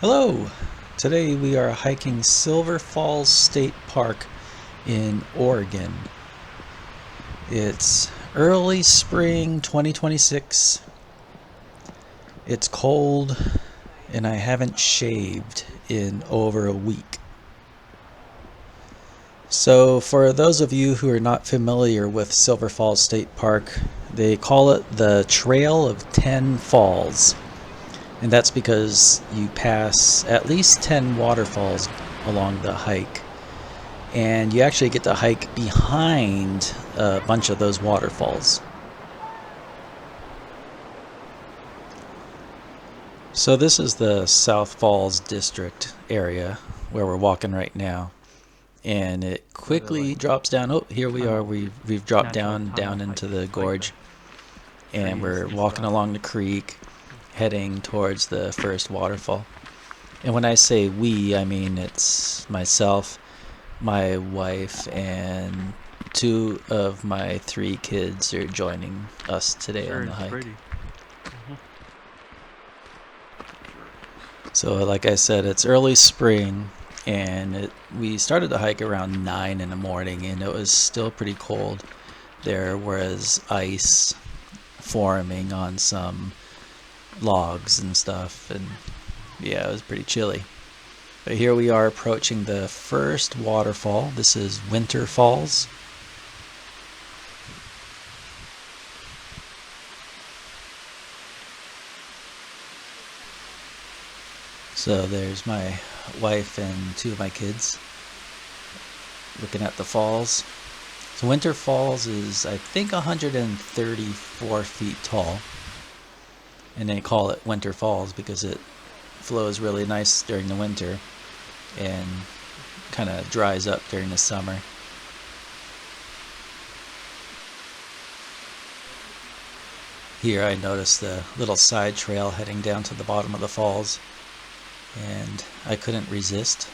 Hello! Today we are hiking Silver Falls State Park in Oregon. It's early spring 2026. It's cold and I haven't shaved in over a week. So for those of you who are not familiar with Silver Falls State Park, they call it the Trail of 10 Falls. And that's because you pass at least 10 waterfalls along the hike. And you actually get to hike behind a bunch of those waterfalls. So this is the South Falls District area where we're walking right now. And it quickly drops down. Oh, here we are. We've dropped down into the gorge. And we're walking along the creek, heading towards the first waterfall. And when I say we, I mean it's myself, my wife, and 2 of my 3 kids are joining us today on the hike. So like I said, it's early spring, and we started the hike around 9 in the morning, and it was still pretty cold. There was ice forming on some logs and stuff, and yeah, it was pretty chilly. But here we are approaching the first waterfall. This is Winter Falls. So there's my wife and 2 of my kids looking at the falls. So Winter Falls is, I think, 134 feet tall. And they call it Winter Falls because it flows really nice during the winter and kind of dries up during the summer. Here I noticed the little side trail heading down to the bottom of the falls, and I couldn't resist.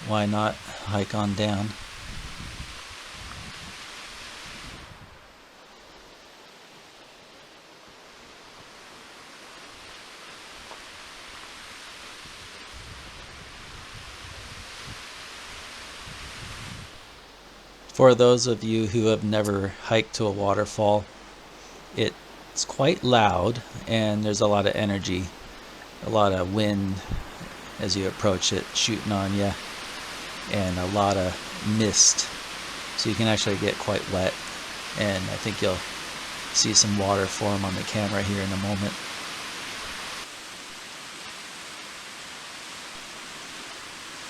Why not hike on down? For those of you who have never hiked to a waterfall, it's quite loud and there's a lot of energy, a lot of wind as you approach it shooting on you, and a lot of mist. So you can actually get quite wet, and I think you'll see some water form on the camera here in a moment.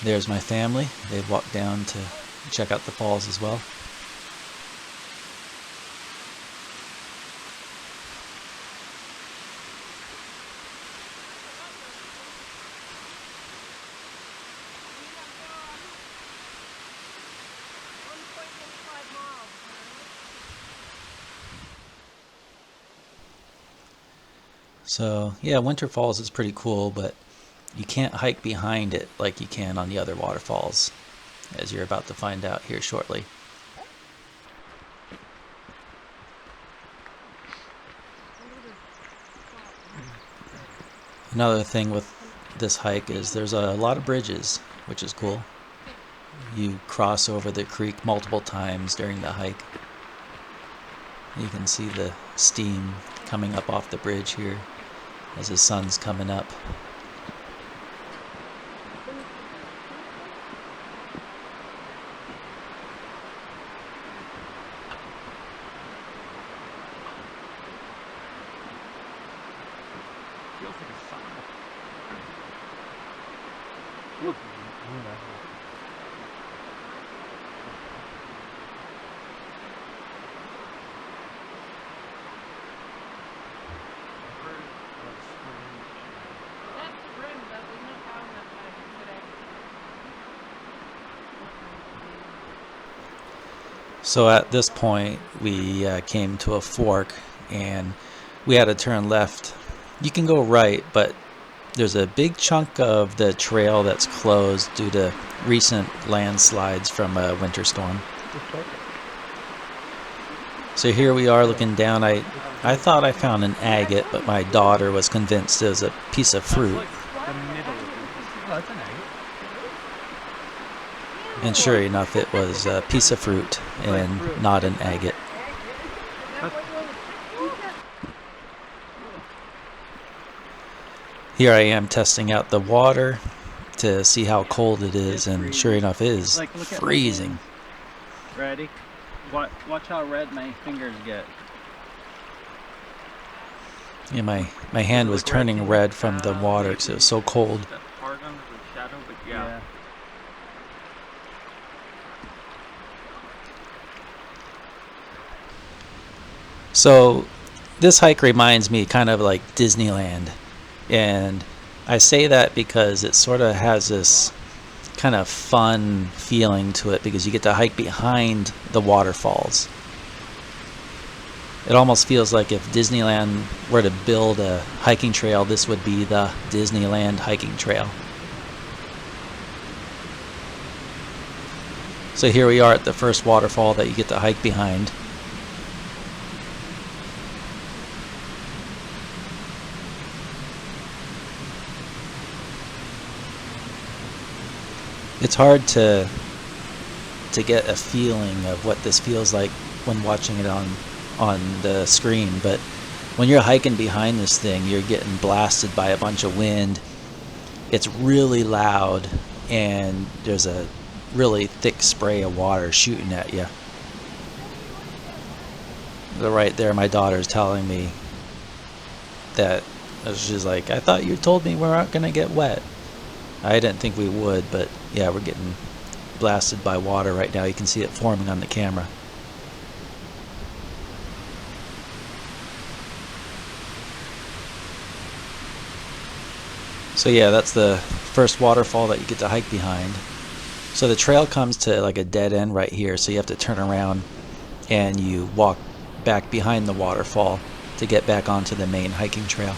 There's my family. They've walked down to check out the falls as well. So yeah, Winter Falls is pretty cool, but you can't hike behind it like you can on the other waterfalls, as you're about to find out here shortly. Another thing with this hike is there's a lot of bridges, which is cool. You cross over the creek multiple times during the hike. You can see the steam coming up off the bridge here as the sun's coming up. So at this point, we came to a fork, and we had to turn left. You can go right, but there's a big chunk of the trail that's closed due to recent landslides from a winter storm. So here we are looking down. I thought I found an agate, but my daughter was convinced it was a piece of fruit. it's an agate. And sure enough, it was a piece of fruit and not an agate. Here I am testing out the water to see how cold it is, and sure enough, it is freezing. Ready? Watch how red my fingers get. Yeah, my hand was turning red from the water because it was so cold. Yeah. So this hike reminds me kind of like Disneyland, and I say that because it sort of has this kind of fun feeling to it because you get to hike behind the waterfalls. It almost feels like if Disneyland were to build a hiking trail, this would be the Disneyland hiking trail. So here we are at the first waterfall that you get to hike behind. It's hard to get a feeling of what this feels like when watching it on the screen, but when you're hiking behind this thing, you're getting blasted by a bunch of wind. It's really loud, and there's a really thick spray of water shooting at you. So right there, my daughter's telling me that she's like, I thought you told me we weren't gonna get wet. I didn't think we would, but yeah, we're getting blasted by water right now. You can see it forming on the camera. So yeah, that's the first waterfall that you get to hike behind. So the trail comes to like a dead end right here, so you have to turn around and you walk back behind the waterfall to get back onto the main hiking trail.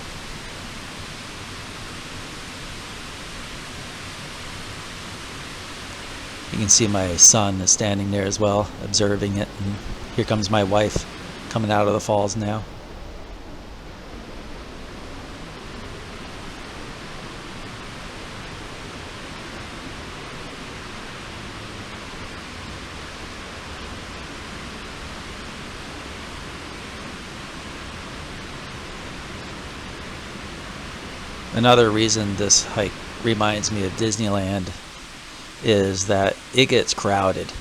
You can see my son is standing there as well, observing it, and here comes my wife coming out of the falls now. Another reason this hike reminds me of Disneyland is that it gets crowded.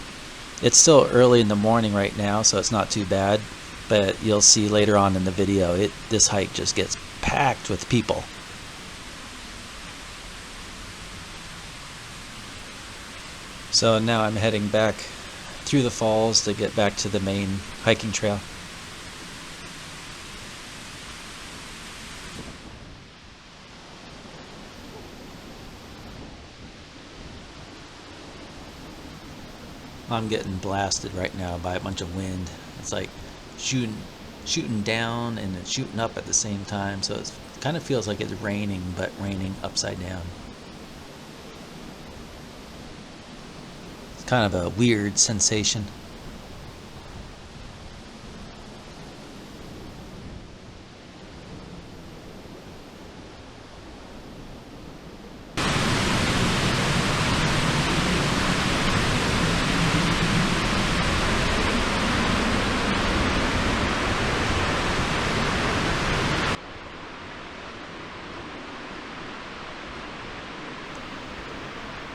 It's still early in the morning right now, so it's not too bad, but you'll see later on in the video, this hike just gets packed with people. So now I'm heading back through the falls to get back to the main hiking trail. I'm getting blasted right now by a bunch of wind. It's like shooting down and it's shooting up at the same time, so it kind of feels like it's raining, but raining upside down. It's kind of a weird sensation.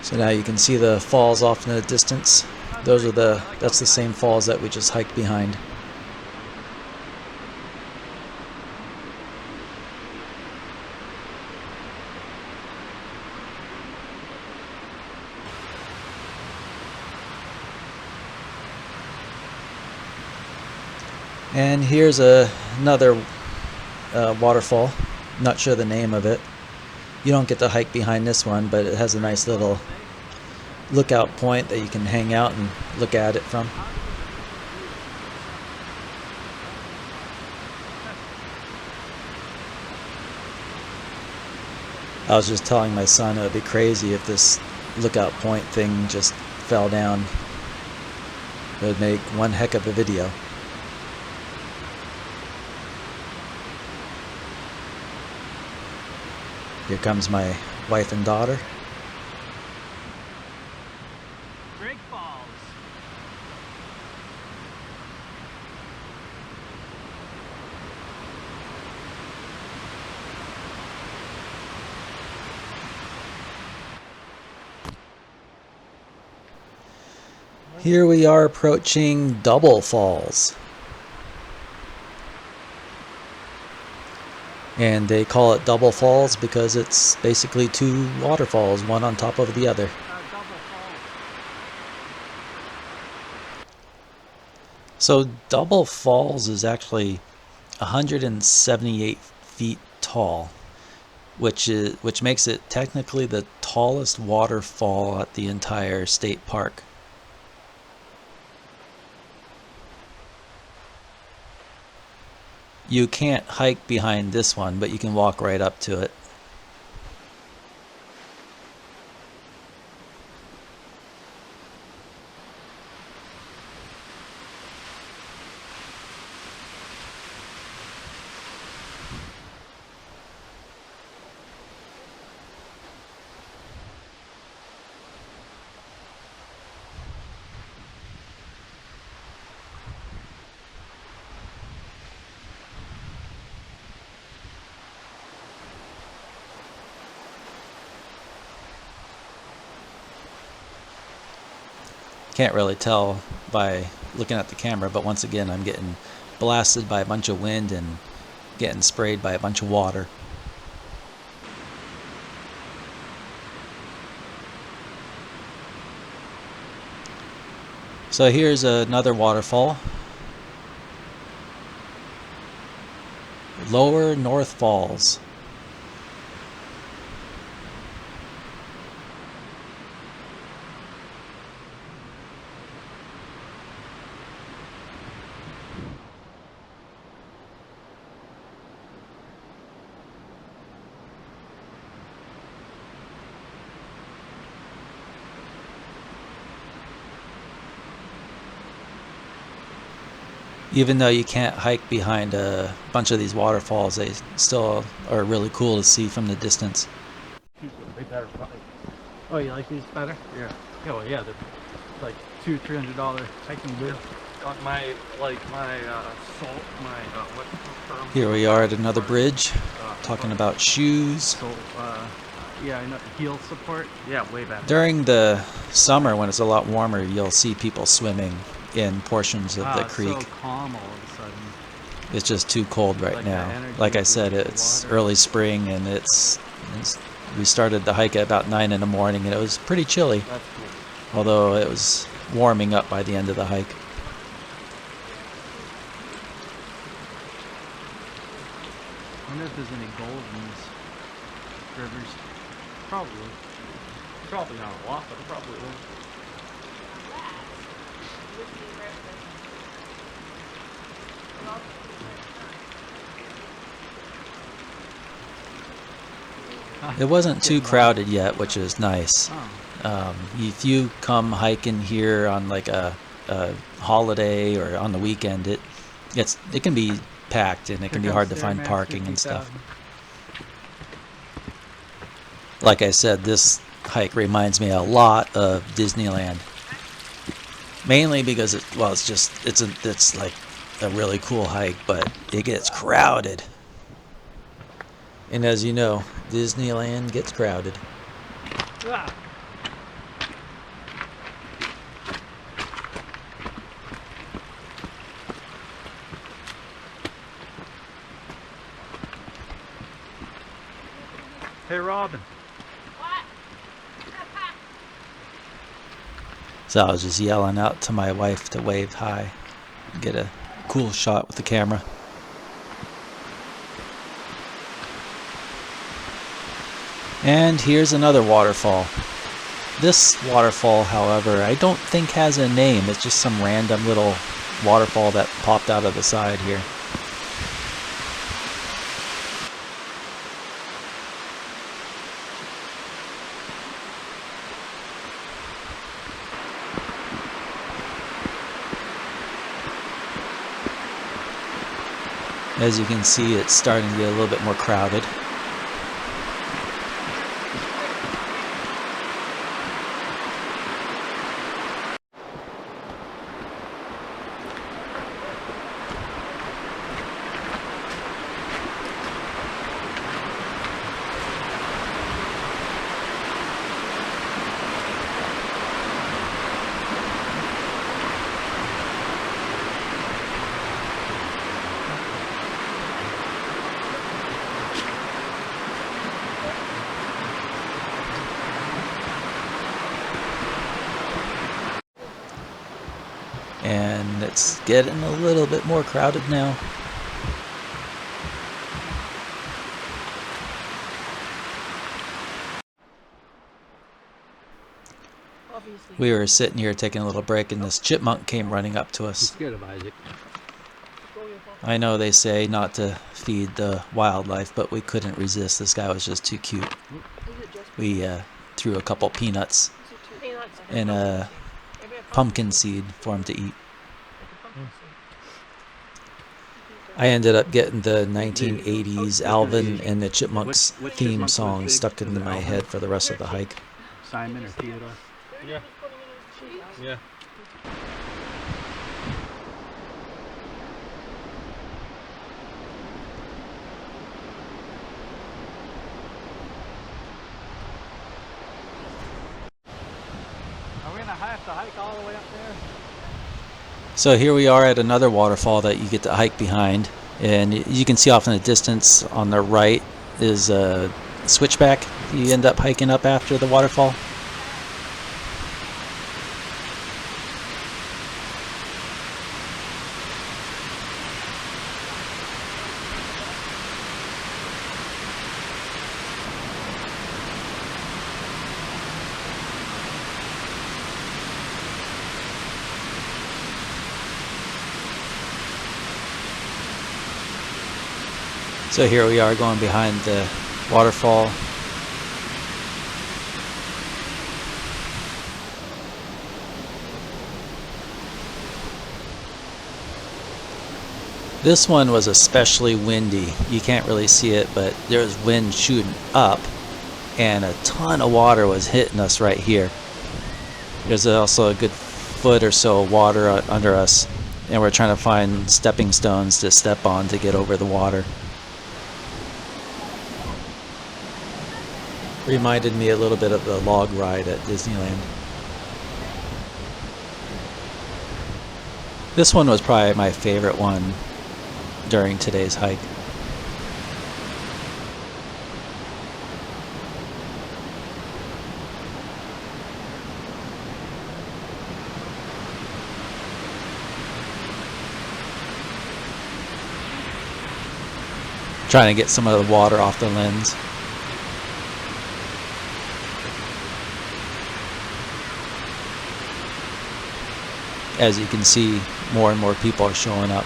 So now you can see the falls off in the distance. That's the same falls that we just hiked behind. And here's another waterfall. Not sure the name of it. You don't get to hike behind this one, but it has a nice little lookout point that you can hang out and look at it from. I was just telling my son it would be crazy if this lookout point thing just fell down. It would make one heck of a video. Here comes my wife and daughter. Here we are approaching Double Falls. And they call it Double Falls because it's basically two waterfalls, one on top of the other. So Double Falls is actually 178 feet tall, which makes it technically the tallest waterfall at the entire state park. You can't hike behind this one, but you can walk right up to it. Can't really tell by looking at the camera, but once again I'm getting blasted by a bunch of wind and getting sprayed by a bunch of water. So here's another waterfall. Lower North Falls. Even though you can't hike behind a bunch of these waterfalls, they still are really cool to see from the distance. Oh, you like these better? Yeah. Yeah, well, yeah, they're like $200-300 hiking boots. On my salt, what Here we are at another bridge, talking about shoes. So, yeah, I know, heel support. Yeah, way back. During the summer, when it's a lot warmer, you'll see people swimming in portions of the creek. So calm all of a sudden. It's just too cold right Like now. that energy Like I of said, the it's water. early spring, and we started the hike at about 9 in the morning, and it was pretty chilly, That's cool. although it was warming up by the end of the hike. I wonder if there's any gold in these rivers. Probably. Probably not a lot, but it probably will. It wasn't too crowded yet, which is nice. Oh. If you come hiking here on like a holiday or on the weekend, it can be packed and it can be hard to find parking and stuff. Like I said, this hike reminds me a lot of Disneyland. Mainly because it's like a really cool hike, but it gets crowded. And as you know, Disneyland gets crowded. Ah. Hey, Robin. So I was just yelling out to my wife to wave hi, get a cool shot with the camera. And here's another waterfall. This waterfall, however, I don't think has a name. It's just some random little waterfall that popped out of the side here. As you can see, it's starting to get a little bit more crowded. and it's getting a little bit more crowded now. We were sitting here taking a little break, and this chipmunk came running up to I'm us. scared of Isaac. I know they say not to feed the wildlife, but we couldn't resist. This guy was just too cute. We threw a couple peanuts and a pumpkin seed for him to eat. I ended up getting the 1980s Alvin and the Chipmunks What theme chipmunk song was big? stuck into Was it my Alvin? head for the rest of the hike. Simon or Theodore? Yeah. Yeah. Are we gonna have to hike all the way up there? So here we are at another waterfall that you get to hike behind, and you can see off in the distance on the right is a switchback you end up hiking up after the waterfall. So here we are going behind the waterfall. This one was especially windy. You can't really see it, but there was wind shooting up, and a ton of water was hitting us right here. There's also a good foot or so of water under us, and we're trying to find stepping stones to step on to get over the water. Reminded me a little bit of the log ride at Disneyland. This one was probably my favorite one during today's hike. Trying to get some of the water off the lens. As you can see, more and more people are showing up.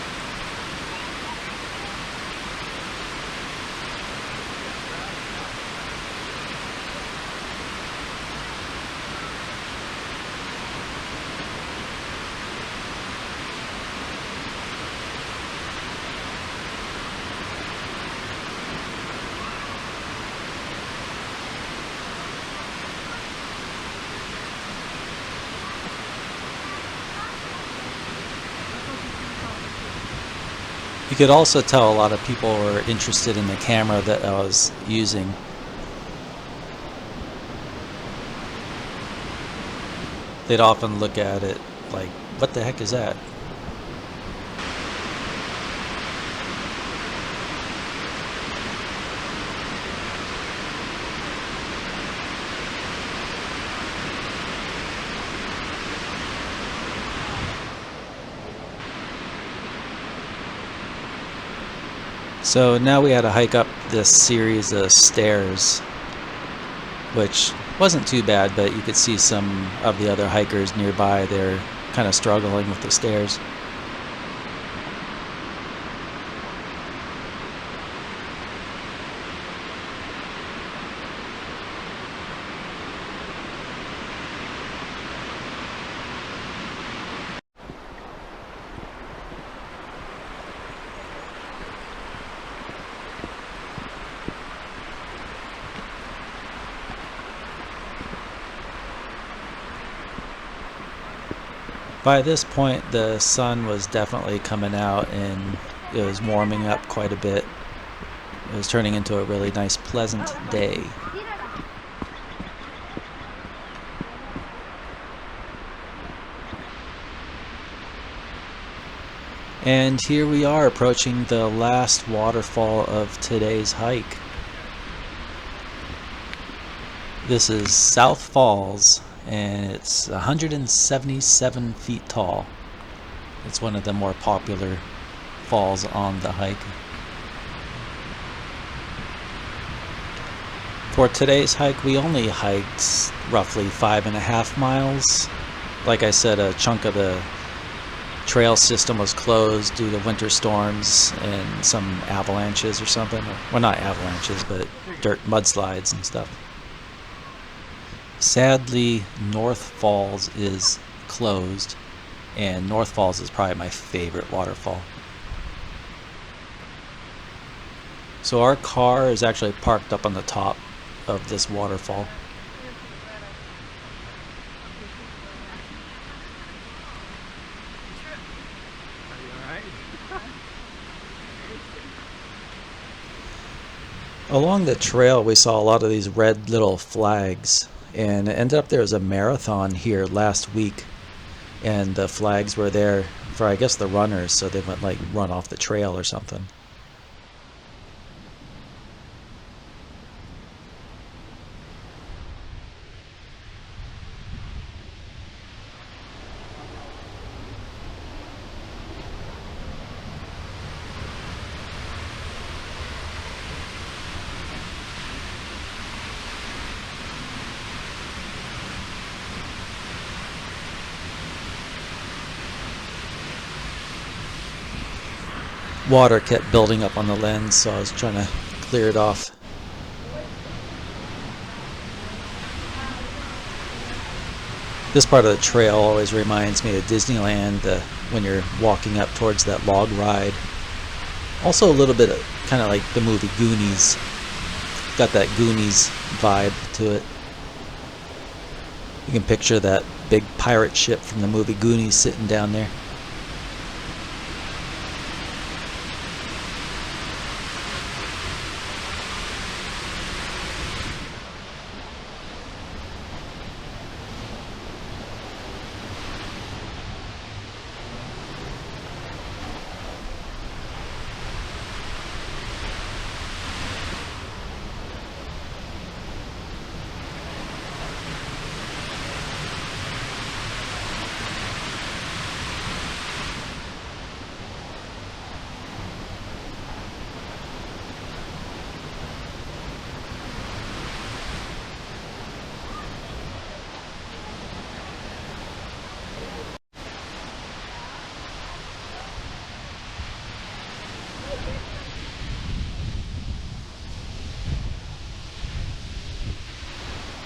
You could also tell a lot of people were interested in the camera that I was using. They'd often look at it like, what the heck is that? So now we had to hike up this series of stairs, which wasn't too bad, but you could see some of the other hikers nearby. They're kind of struggling with the stairs. By this point, the sun was definitely coming out and it was warming up quite a bit. It was turning into a really nice, pleasant day. And here we are approaching the last waterfall of today's hike. This is South Falls, and it's 177 feet tall. It's one of the more popular falls on the hike. For today's hike, we only hiked roughly 5.5 miles. Like I said, a chunk of the trail system was closed due to winter storms and some avalanches or something. Well, not avalanches, but dirt mudslides and stuff. Sadly, North Falls is closed, and North Falls is probably my favorite waterfall. So our car is actually parked up on the top of this waterfall. Along the trail, we saw a lot of these red little flags, and it ended up there was a marathon here last week, and the flags were there for, I guess, the runners, so they wouldn't like run off the trail or something. Water kept building up on the lens, so I was trying to clear it off. This part of the trail always reminds me of Disneyland when you're walking up towards that log ride. Also a little bit of kind of like the movie Goonies. Got that Goonies vibe to it. You can picture that big pirate ship from the movie Goonies sitting down there.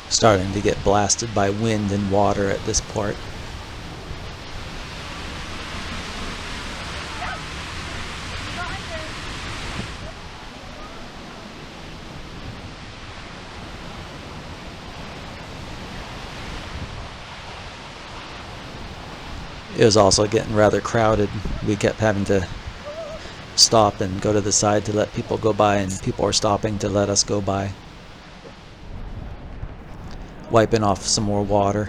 Starting to get blasted by wind and water at this part. It was also getting rather crowded. We kept having to stop and go to the side to let people go by, and people were stopping to let us go by. Wiping off some more water.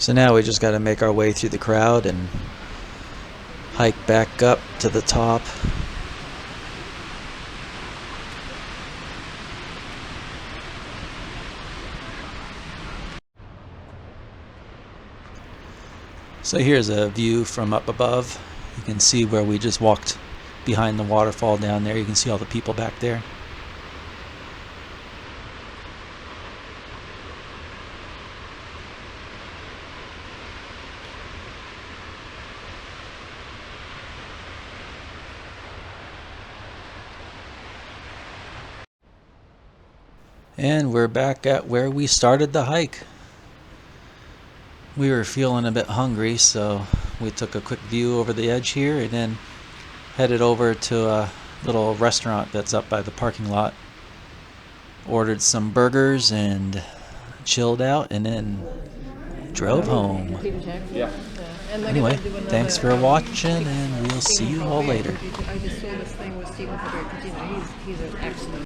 So now we just got to make our way through the crowd and hike back up to the top. So here's a view from up above. You can see where we just walked behind the waterfall down there. You can see all the people back there. And we're back at where we started the hike. We were feeling a bit hungry, so we took a quick view over the edge here and then headed over to a little restaurant that's up by the parking lot. Ordered some burgers and chilled out and then drove home. Yeah. Anyway, thanks for watching and we'll see you all later. I just saw this thing with Stephen Frederick. He's an excellent